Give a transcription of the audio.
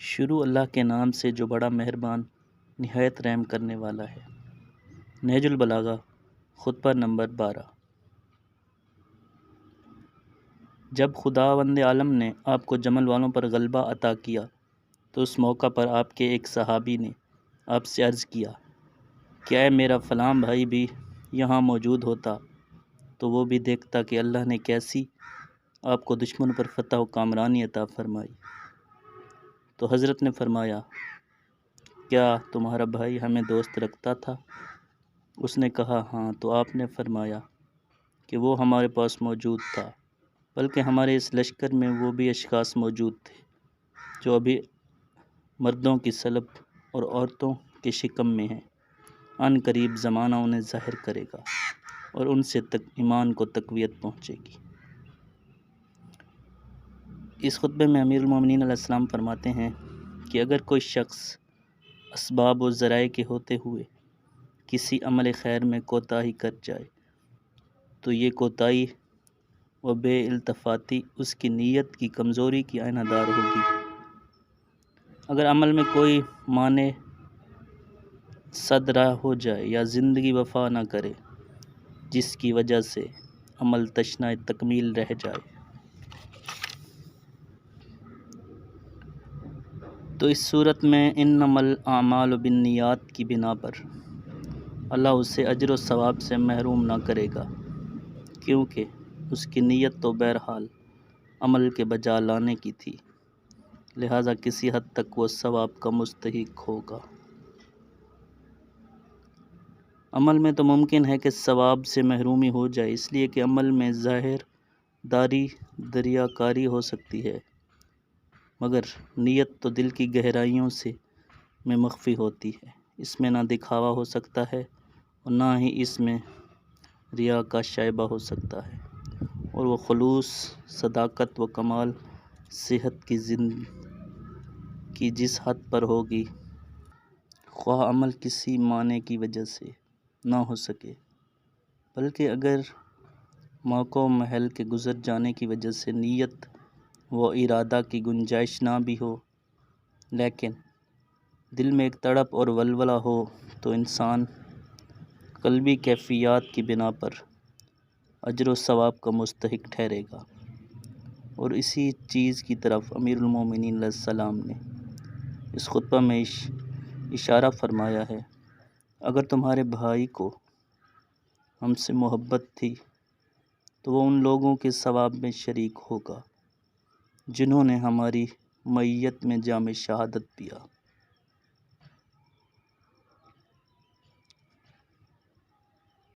شروع اللہ کے نام سے جو بڑا مہربان نہایت رحم کرنے والا ہے۔ نہج البلاغہ خطبہ نمبر 12۔ جب خداوند عالم نے آپ کو جمل والوں پر غلبہ عطا کیا تو اس موقع پر آپ کے ایک صحابی نے آپ سے عرض کیا کہ اے میرا فلاں بھائی بھی یہاں موجود ہوتا تو وہ بھی دیکھتا کہ اللہ نے کیسی آپ کو دشمن پر فتح و کامرانی عطا فرمائی۔ تو حضرت نے فرمایا کیا تمہارا بھائی ہمیں دوست رکھتا تھا؟ اس نے کہا ہاں۔ تو آپ نے فرمایا کہ وہ ہمارے پاس موجود تھا، بلکہ ہمارے اس لشکر میں وہ بھی اشخاص موجود تھے جو ابھی مردوں کی صلب اور عورتوں کے شکم میں ہیں۔ عن قریب زمانہ انہیں ظاہر کرے گا اور ان سے ایمان کو تقویت پہنچے گی۔ اس خطبے میں امیر المومنین علیہ السلام فرماتے ہیں کہ اگر کوئی شخص اسباب و ذرائع کے ہوتے ہوئے کسی عمل خیر میں کوتاہی کر جائے تو یہ کوتاہی و بے التفاتی اس کی نیت کی کمزوری کی آئینہ دار ہوگی۔ اگر عمل میں کوئی مانع صد رہ ہو جائے یا زندگی وفا نہ کرے جس کی وجہ سے عمل تشنہ تکمیل رہ جائے تو اس صورت میں انما الاعمال بالنیات کی بنا پر اللہ اسے اجر و ثواب سے محروم نہ کرے گا، کیونکہ اس کی نیت تو بہرحال عمل کے بجا لانے کی تھی، لہذا کسی حد تک وہ ثواب کا مستحق ہوگا۔ عمل میں تو ممکن ہے کہ ثواب سے محرومی ہو جائے، اس لیے کہ عمل میں ظاہر داری دریاکاری ہو سکتی ہے، مگر نیت تو دل کی گہرائیوں میں مخفی ہوتی ہے، اس میں نہ دکھاوا ہو سکتا ہے اور نہ ہی اس میں ریا کا شائبہ ہو سکتا ہے، اور وہ خلوص، صداقت و کمال صحت کی جس حد پر ہوگی، خواہ عمل کسی مانع کی وجہ سے نہ ہو سکے، بلکہ اگر موقع و محل کے گزر جانے کی وجہ سے نیت و ارادہ کی گنجائش نہ بھی ہو، لیکن دل میں ایک تڑپ اور ولولہ ہو تو انسان قلبی کیفیات کی بنا پر اجر و ثواب کا مستحق ٹھہرے گا۔ اور اسی چیز کی طرف امیر المومنین علیہ السلام نے اس خطبہ میں اشارہ فرمایا ہے۔ اگر تمہارے بھائی کو ہم سے محبت تھی تو وہ ان لوگوں کے ثواب میں شریک ہوگا جنہوں نے ہماری معیت میں جام شہادت پیا۔